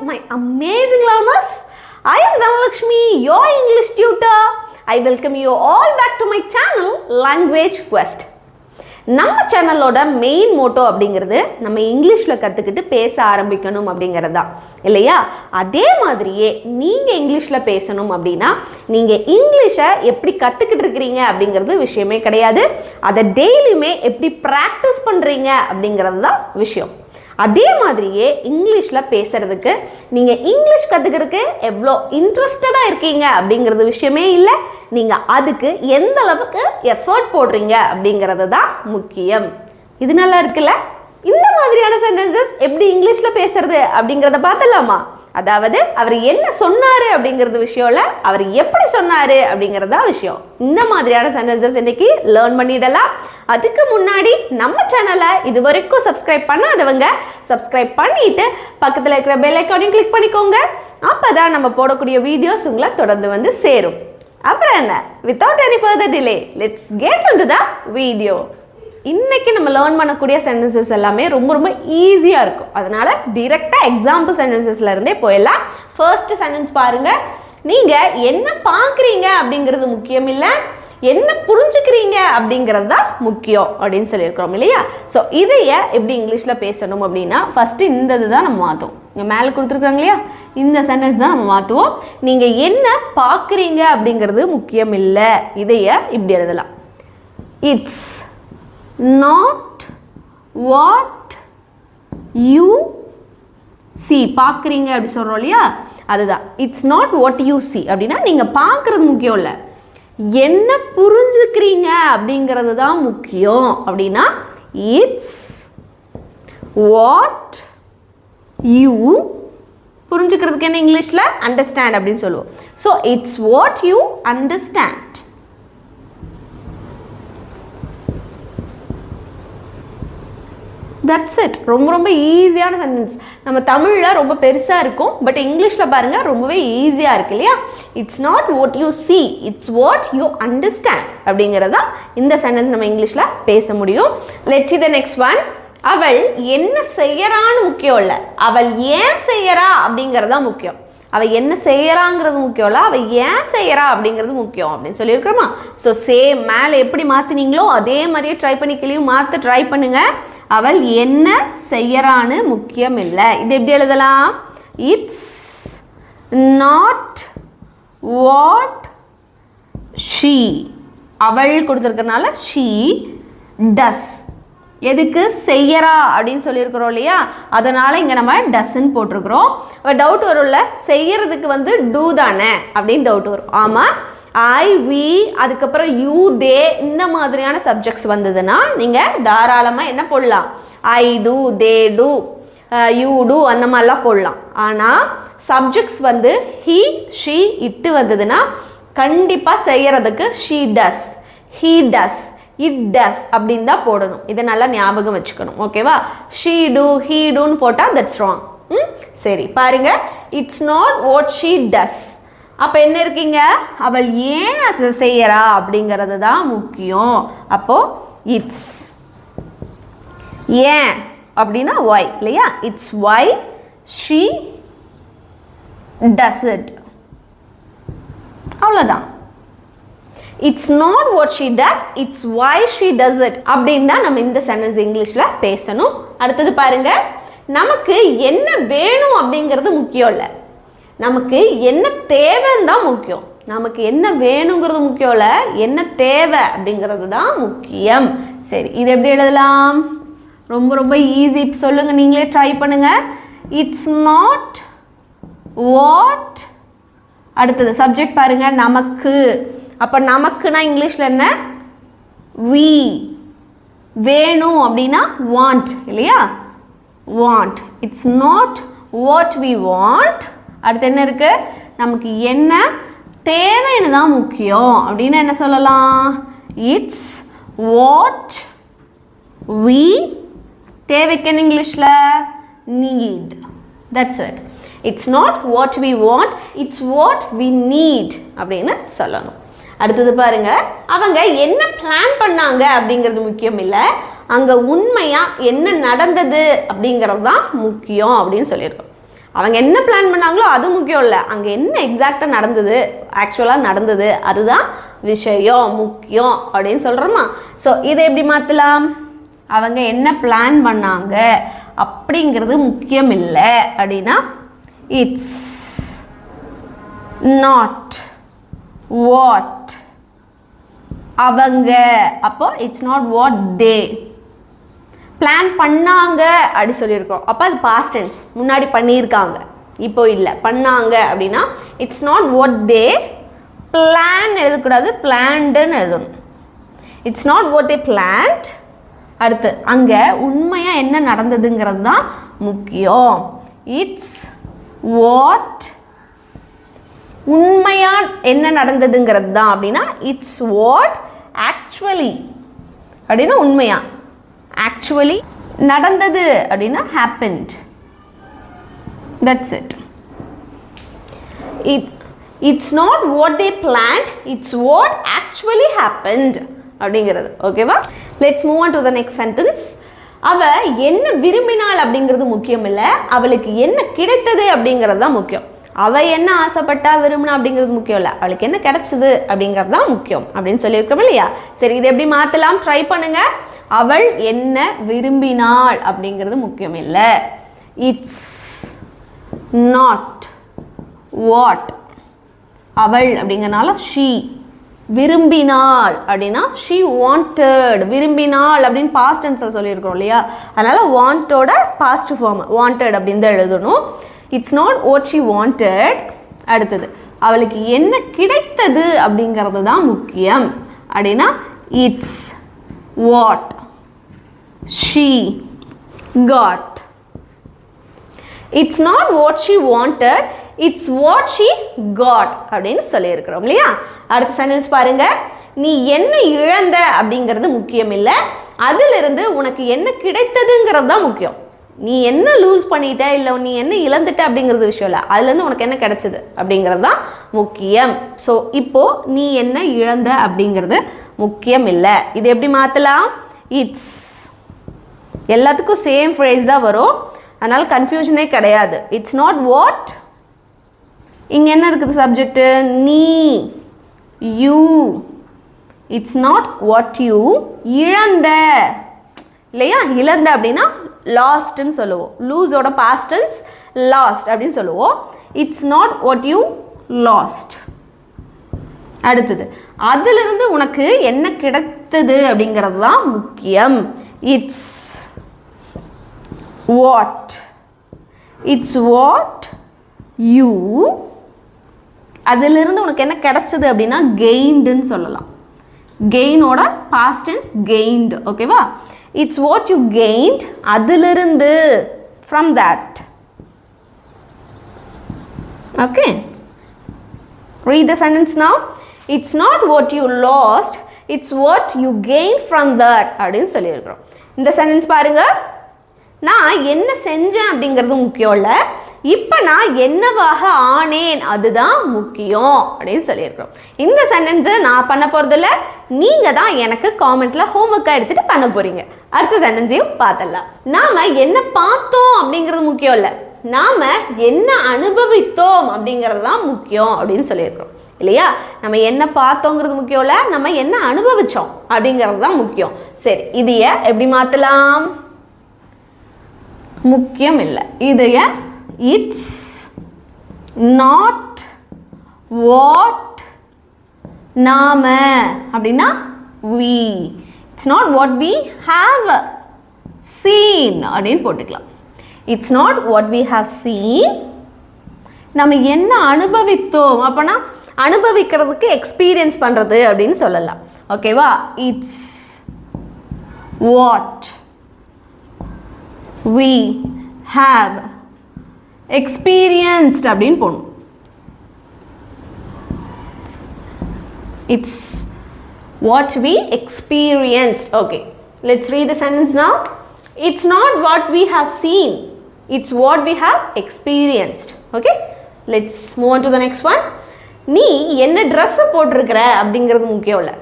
my amazing learners. I am Dhanalakshmi, your English tutor. I welcome you all back to my channel, Language Quest. நம்ம சேனலோட main Moto அப்படிங்கிறது நம்ம இங்கிலீஷில் கற்றுக்கிட்டு பேச ஆரம்பிக்கணும் அப்படிங்கிறது தான் இல்லையா? அதே மாதிரியே நீங்கள் இங்கிலீஷில் பேசணும் அப்படின்னா நீங்கள் இங்கிலீஷை எப்படி கற்றுக்கிட்டு இருக்கிறீங்க அப்படிங்கிறது விஷயமே கிடையாது. அதை டெய்லியுமே எப்படி ப்ராக்டிஸ் பண்ணுறீங்க அப்படிங்கிறது தான் விஷயம். அதே மாதிரியே இங்கிலீஷில் பேசுகிறதுக்கு நீங்கள் இங்கிலீஷ் கற்றுக்கிறதுக்கு எவ்வளோ இன்ட்ரெஸ்டடாக இருக்கீங்க அப்படிங்கிறது விஷயமே இல்லை. நீங்கள் அதுக்கு எந்த அளவுக்கு எஃபர்ட் போடுறீங்க அப்படிங்கிறது தான் முக்கியம். இது நல்லா இருக்குல்ல? இந்த மாதிரியான சென்டென்சஸ் எப்படி இங்கிலீஷில் பேசுறது அப்படிங்கிறத பார்த்துடலாமா? அதாவது அவர் என்ன சொன்னார் அப்படிங்கிறது விஷயம் இல்லை, அவர் எப்படி சொன்னார் அப்படிங்கிறதா விஷயம். இந்த மாதிரியான சென்டென்சஸ் இன்னைக்கு லேர்ன் பண்ணிடலாம். அதுக்கு முன்னாடி நம்ம சேனலை இது வரைக்கும் சப்ஸ்கிரைப் பண்ணாதவங்க சப்ஸ்கிரைப் பண்ணிட்டு பக்கத்தில் இருக்கிற பெல் ஐக்கானையும் கிளிக் பண்ணிக்கோங்க. அப்போ தான் நம்ம போடக்கூடிய வீடியோஸ் உங்களை தொடர்ந்து வந்து சேரும். அப்புறம் என்ன, without any further delay let's get into the video. இன்றைக்கி நம்ம லேர்ன் பண்ணக்கூடிய சென்டென்சஸ் எல்லாமே ரொம்ப ரொம்ப ஈஸியாக இருக்கும். அதனால் டிரெக்டாக எக்ஸாம்பிள் சென்டென்சஸில் இருந்தே போயிடலாம். ஃபர்ஸ்ட் சென்டென்ஸ் பாருங்கள். நீங்கள் என்ன பார்க்குறீங்க அப்படிங்கிறது முக்கியம் இல்லை, என்ன புரிஞ்சுக்கிறீங்க அப்படிங்கிறது தான் முக்கியம் அப்படின்னு சொல்லியிருக்கிறோம் இல்லையா? ஸோ இதையை எப்படி இங்கிலீஷில் பேசணும் அப்படின்னா ஃபஸ்ட்டு இந்த இது தான் நம்ம மாற்றுவோம். இங்கே மேலே கொடுத்துருக்காங்க இல்லையா, இந்த சென்டென்ஸ் தான் நம்ம மாற்றுவோம். நீங்கள் என்ன பார்க்குறீங்க அப்படிங்கிறது முக்கியம் இல்லை, இதையை இப்படி எழுதலாம். It's not what you see. பார்க்குறீங்க அப்படி சொல்கிறோம் இல்லையா, அதுதான் it's not what you see. அப்படின்னா நீங்கள் பார்க்குறது முக்கியம் இல்லை, என்ன புரிஞ்சுக்கிறீங்க அப்படிங்கிறது தான் முக்கியம். அப்படின்னா இட்ஸ் வாட் யூ, புரிஞ்சுக்கிறதுக்கு என்ன இங்கிலீஷில் அண்டர்ஸ்டாண்ட் அப்படின்னு சொல்லுவோம். So it's what you understand. That's it. ரொம்ப ரொம்ப ஈஸியான சென்டென்ஸ். நம்ம தமிழில் ரொம்ப பெருசாக இருக்கும், பட் இங்கிலீஷில் பாருங்கள் ரொம்பவே ஈஸியாக இருக்கு இல்லையா? It's not what you see, it's what you understand அப்படிங்கிறதா இந்த சென்டென்ஸ் நம்ம இங்கிலீஷில் பேச முடியும். Let's see the next one. அவள் என்ன செய்யறான்னு முக்கியம் இல்லை, அவள் ஏன் செய்யறா அப்படிங்கிறது தான் முக்கியம். அவள் என்ன செய்யறாங்கிறது முக்கியம் இல்லை, அவள் ஏன் செய்யறா அப்படிங்கிறது முக்கியம் அப்படின்னு சொல்லியிருக்கிறோமா? ஸோ சேம் மேலே எப்படி மாற்றினீங்களோ அதே மாதிரியே ட்ரை பண்ணி கிளியும் மாற்ற ட்ரை பண்ணுங்க. அவள் என்ன செய்யறான்னு முக்கியம் இல்லை. இது எப்படி எழுதலாம்? இட்ஸ் நாட் வாட் ஷீ, அவள் கொடுத்துருக்கனால ஷீ டஸ். எதுக்கு செய்யறா அப்படின்னு சொல்லியிருக்கிறோம் இல்லையா, அதனால் இங்கே நம்ம டஸ்ன்னு போட்டிருக்கிறோம். டவுட் வரும்ல, செய்யறதுக்கு வந்து டூ தானே அப்படின்னு டவுட் வரும். ஆமாம், ஐ வி அதுக்கப்புறம் யூ தே இந்த மாதிரியான சப்ஜெக்ட்ஸ் வந்ததுன்னா நீங்கள் தாராளமாக என்ன போடலாம்? I do, they do, you do அந்த மாதிரிலாம் போடலாம். ஆனால் சப்ஜெக்ட்ஸ் வந்து ஹீ ஷீ இட்டு வந்ததுன்னா கண்டிப்பாக செய்யறதுக்கு she does, he does, it does அப்படின்னு தான் போடணும். இதை நல்லா ஞாபகம் வச்சுக்கணும். ஓகேவா? ஷீ டூ ஹீ டூன்னு போட்டால் தட்ஸ் ராங். சரி பாருங்க, இட்ஸ் நாட் வாட் ஷீ டஸ். அப்போ என்ன இருக்கீங்க? அவள் ஏன் அதை செய்யறா அப்படிங்கிறது தான் முக்கியம். அப்போது இட்ஸ் ஏன் அப்படின்னா ஒய் இல்லையா? It's why she does it, அவ்வளோதான். It's not what she does, it's why she does it அப்படின்னு தான் நம்ம இந்த சென்டென்ஸ் இங்கிலீஷில் பேசணும். அடுத்தது பாருங்க, நமக்கு என்ன வேணும் அப்படிங்கிறது முக்கியம் இல்லை, நமக்கு என்ன தேவைன்னு தான் முக்கியம். நமக்கு என்ன வேணுங்கிறது முக்கியம் இல்லை, என்ன தேவை அப்படிங்கிறது தான் முக்கியம். சரி, இது எப்படி எழுதலாம்? ரொம்ப ரொம்ப ஈஸி. சொல்லுங்கள், நீங்களே ட்ரை பண்ணுங்கள். இட்ஸ் நாட் வாட், அடுத்தது சப்ஜெக்ட் பாருங்க, நமக்கு. அப்போ நமக்குன்னா இங்கிலீஷில் என்ன? வி. வேணும் அப்படின்னா வாண்ட் இல்லையா? Want. It's not what we want. அடுத்து என்ன இருக்கு? நமக்கு என்ன தேவைன்னு தான் முக்கியம் அப்படின்னு என்ன சொல்லலாம்? இட்ஸ் வாட் வி, தேவைக்கு என்ன இங்கிலீஷில்? Need. That's it. It's not what we want, it's what we need அப்படின்னு சொல்லணும். அடுத்தது பாருங்க, அவங்க என்ன பிளான் பண்ணாங்க அப்படிங்கிறது முக்கியம் இல்லை, அங்கே உண்மையாக என்ன நடந்தது அப்படிங்கிறது தான் முக்கியம் அப்படின்னு சொல்லியிருக்கோம். அவங்க என்ன பிளான் பண்ணாங்களோ அது முக்கியம் இல்லை, அங்கே என்ன எக்ஸாக்டாக நடந்தது, ஆக்சுவலாக நடந்தது, அதுதான் விஷயம் முக்கியம் அப்படின்னு சொல்கிறோமா. ஸோ இதை எப்படி மாற்றலாம்? அவங்க என்ன பிளான் பண்ணாங்க அப்படிங்கிறது முக்கியம் இல்லை அப்படின்னா இட்ஸ் நாட் வாட் அவங்க. அப்போ it's not what they plan பண்ணாங்க அப்படி சொல்லியிருக்கோம். அப்போ அது பாஸ்ட் டென்ஸ், முன்னாடி பண்ணியிருக்காங்க, இப்போ இல்லை, பண்ணாங்க அப்படின்னா it's not what they plan எழுதக்கூடாது, பிளான்டுன்னு எழுதணும். It's not what they plant. அடுத்து அங்கே உண்மையாக என்ன நடந்ததுங்கிறது தான் முக்கியம். இட்ஸ் வாட் உண்மையாக என்ன நடந்ததுங்கிறது தான் அப்படின்னா இட்ஸ் வாட் ஆக்சுவலி அப்படின்னா உண்மையா, ஆக்சுவலி நடந்தது அப்படின்னா happened. That's it. It's not what they planned, it's what actually happened அப்படிங்கிறது. ஓகேவா? Let's move on to the next sentence. அவ என்ன விரும்பினாள் அப்படிங்கிறது முக்கியம் இல்லை, அவளுக்கு என்ன கிடைத்தது அப்படிங்கிறது தான் முக்கியம். அவ என்ன ஆசைப்பட்டா விரும்பினா அப்படிங்கிறது முக்கியம் இல்லை, அவளுக்கு என்ன கிடைச்சது அப்படிங்கிறது தான் முக்கியம் அப்படின்னு சொல்லியிருக்கோம் இல்லையா. சரி, இதை எப்படி மாற்றலாம் ட்ரை பண்ணுங்க. அவள் என்ன விரும்பினாள் அப்படிங்கிறது முக்கியம் இல்லை. இட்ஸ் நாட் வாட் அவள் அப்படிங்கிறனால ஷீ. விரும்பினாள் அப்படின்னா ஷீ வாண்டட். விரும்பினாள் அப்படின்னு பாஸ்ட் டென்ஸில் சொல்லியிருக்கோம் இல்லையா, அதனால் வாண்டோட பாஸ்ட் ஃபார்ம் வாண்டட் அப்படின்னு தான் எழுதணும். It's not what she wanted. அடுத்தது அவளுக்கு என்ன கிடைத்தது அப்படிங்கிறது தான் முக்கியம் அப்படின்னா it's what she got. It's not what she wanted, it's what she got அப்படின்னு சொல்லியிருக்கிறோம் இல்லையா. அடுத்த சென்டென்ஸ் பாருங்க. நீ என்ன இழந்த அப்படிங்கிறது முக்கியம் இல்லை, அதிலிருந்து உனக்கு என்ன கிடைத்ததுங்கிறது தான் முக்கியம். நீ என்ன லூஸ் பண்ணிட்ட இல்லை நீ என்ன இழந்துட்ட அப்படிங்கிறது விஷயம் இல்லை, அதுலேருந்து உனக்கு என்ன கிடைச்சது அப்படிங்கிறது தான் முக்கியம். ஸோ இப்போ நீ என்ன இழந்த அப்படிங்கிறது முக்கியம் இல்லை. இது எப்படி மாற்றலாம்? இட்ஸ் எல்லாத்துக்கும் சேம் ஃப்ரேஸ் தான் வரும், அதனால் கன்ஃபியூஷனே கிடையாது. இட்ஸ் நாட் வாட், இங்கே என்ன இருக்குது சப்ஜெக்டு? நீ, you. It's not what you இழந்த இல்லையா. இழந்த அப்படின்னா லாஸ்ட்னு சொல்லுவோம், லூஸோட பாஸ்ட் டென்ஸ் லாஸ்ட் அப்படின்னு சொல்லுவோம். It's not what you last. அடுத்தது அதிலிருந்து உனக்கு என்ன கிடைத்தது அப்படிங்கிறது தான் முக்கியம். It's what it's what you. அதிலிருந்து உனக்கு என்ன கிடைச்சது அப்படின்னா கெயின்டுன்னு சொல்லலாம். கெயினோட பாஸ்ட் டென்ஸ் கெயின்டு. ஓகேவா? இட்ஸ் வாட் யூ கெயின்ட், அதிலிருந்து, from that. Okay, read the sentence now. It's not what you lost, it's what you gained from that அப்படின்னு சொல்லியிருக்கிறோம். இந்த சென்டென்ஸ் பாருங்க. நான் என்ன செஞ்சேன் அப்படிங்கிறது முக்கியம் இல்லை, இப்போ நான் என்னவாக ஆனேன் அதுதான் முக்கியம் அப்படின்னு சொல்லியிருக்கிறோம். இந்த சென்டென்ஸை நான் பண்ண போகிறதில்ல, நீங்கள் தான் எனக்கு காமெண்ட்டில் ஹோம்ஒர்க்காக எடுத்துகிட்டு பண்ண போகிறீங்க. அடுத்த சென்டென்ஸையும் பார்த்துடலாம். நாம் என்ன பார்த்தோம் அப்படிங்கிறது முக்கியம் இல்லை, நாம் என்ன அனுபவித்தோம் அப்படிங்கிறது தான் முக்கியம் அப்படின்னு சொல்லியிருக்கிறோம் இல்லையா. நம்ம என்ன பார்த்தோங்கிறது முக்கியம் இல்லை, நம்ம என்ன அனுபவித்தோம் அப்படிங்கிறது தான் முக்கியம். சரி, இதைய எப்படி மாற்றலாம்? முக்கியம் இல்லை, இதைய இட்ஸ் நாட் வாட் நாம அப்படின்னா we. It's not what we have seen அப்படின்னு போட்டுக்கலாம். It's not what we have seen. நம்ம என்ன அனுபவித்தோம் அப்போனா அனுபவிக்கிறதுக்கு எக்ஸ்பீரியன்ஸ் பண்ணுறது அப்படின்னு சொல்லலாம். ஓகேவா? It's what we have experienced அப்படின்னு போகணும். It's what we experienced. Okay, let's read the sentence now. It's not what we have seen, it's what we have experienced. Okay, let's move on to the next one. நீ என்ன ட்ரெஸ்ஸை போட்டிருக்கிற அப்படிங்கிறது முக்கியம் இல்லை,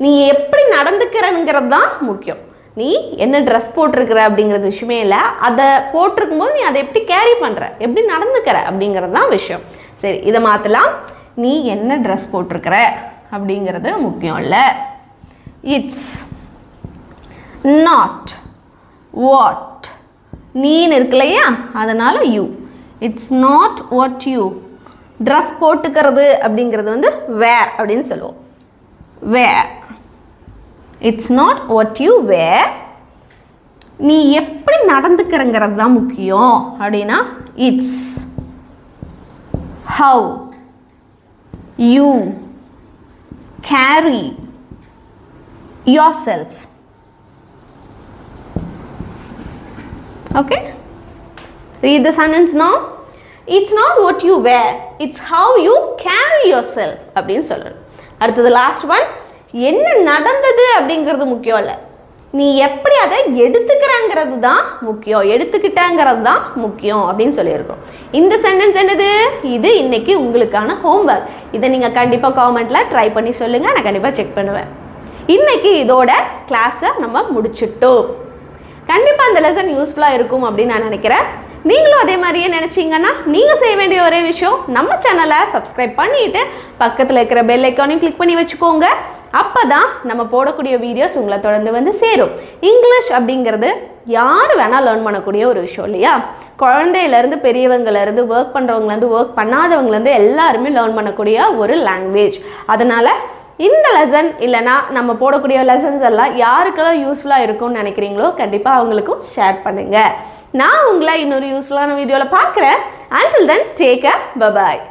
நீ எப்படி நடந்துக்கிறங்கிறது தான் முக்கியம். நீ என்ன ட்ரெஸ் போட்டிருக்கிற அப்படிங்கிறது விஷயமே இல்லை, அதை போட்டிருக்கும் போது நீ அதை எப்படி கேரி பண்ணுற, எப்படி நடந்துக்கிற அப்படிங்கிறது தான் விஷயம். சரி, இதை மாற்றலாம். நீ என்ன ட்ரெஸ் போட்டிருக்கிற அப்படிங்கிறது முக்கியம் இல்லை. இட்ஸ் நாட் வாட் நீன்னு இருக்கு இல்லையா, அதனால் you. It's not what you. Dress போட்டுக்கிறது அப்படிங்கிறது வந்து வேர் அப்படின்னு சொல்லுவோம். வேர். இட்ஸ் நாட் வாட் யூ வேர். நீ எப்படி நடந்துக்கிறங்கிறது தான் முக்கியம் அப்படின்னா it's how you carry yourself. Okay, read the sentence now. It's not what you wear, it's how you carry yourself அப்படின்னு சொல்லணும். அடுத்தது லாஸ்ட் ஒன், என்ன நடந்தது அப்படிங்கிறது முக்கியம் இல்லை, நீ எப்படி அதை எடுத்துக்கிறாங்கிறது தான் முக்கியம், எடுத்துக்கிட்டாங்கிறது தான் முக்கியம் அப்படின்னு சொல்லியிருக்கோம். இந்த சென்டென்ஸ் என்னது? இது இன்னைக்கு உங்களுக்கான ஹோம்ஒர்க். இதை நீங்கள் கண்டிப்பாக காமெண்ட்டில் ட்ரை பண்ணி சொல்லுங்கள், நான் கண்டிப்பாக செக் பண்ணுவேன். இன்னைக்கு இதோட கிளாஸை நம்ம முடிச்சுட்டோம். கண்டிப்பாக அந்த லெசன் யூஸ்ஃபுல்லாக இருக்கும் அப்படின்னு நான் நினைக்கிறேன். நீங்களும் அதே மாதிரியே நினச்சிங்கன்னா நீங்கள் செய்ய வேண்டிய ஒரே விஷயம், நம்ம சேனலை சப்ஸ்கிரைப் பண்ணிவிட்டு பக்கத்தில் இருக்கிற பெல் ஐக்கானையும் கிளிக் பண்ணி வச்சுக்கோங்க. அப்போ தான் நம்ம போடக்கூடிய வீடியோஸ் உங்களை தொடர்ந்து வந்து சேரும். இங்கிலீஷ் அப்படிங்கிறது யார் வேணால் லேர்ன் பண்ணக்கூடிய ஒரு விஷயம் இல்லையா? குழந்தையிலேருந்து பெரியவங்கலேருந்து ஒர்க் பண்ணுறவங்கலேருந்து ஒர்க் பண்ணாதவங்கலேருந்து எல்லாருமே லேர்ன் பண்ணக்கூடிய ஒரு லாங்குவேஜ். அதனால் இந்த லெசன் இல்லைனா நம்ம போடக்கூடிய லெசன்ஸ் எல்லாம் யாருக்கெல்லாம் யூஸ்ஃபுல்லாக இருக்கும்னு நினைக்கிறீங்களோ கண்டிப்பாக அவங்களுக்கும் ஷேர் பண்ணுங்கள். நான் உங்களை இன்னொரு யூஸ்ஃபுல்லான வீடியோவில் பார்க்குறேன். Until then, take care. Bye-bye.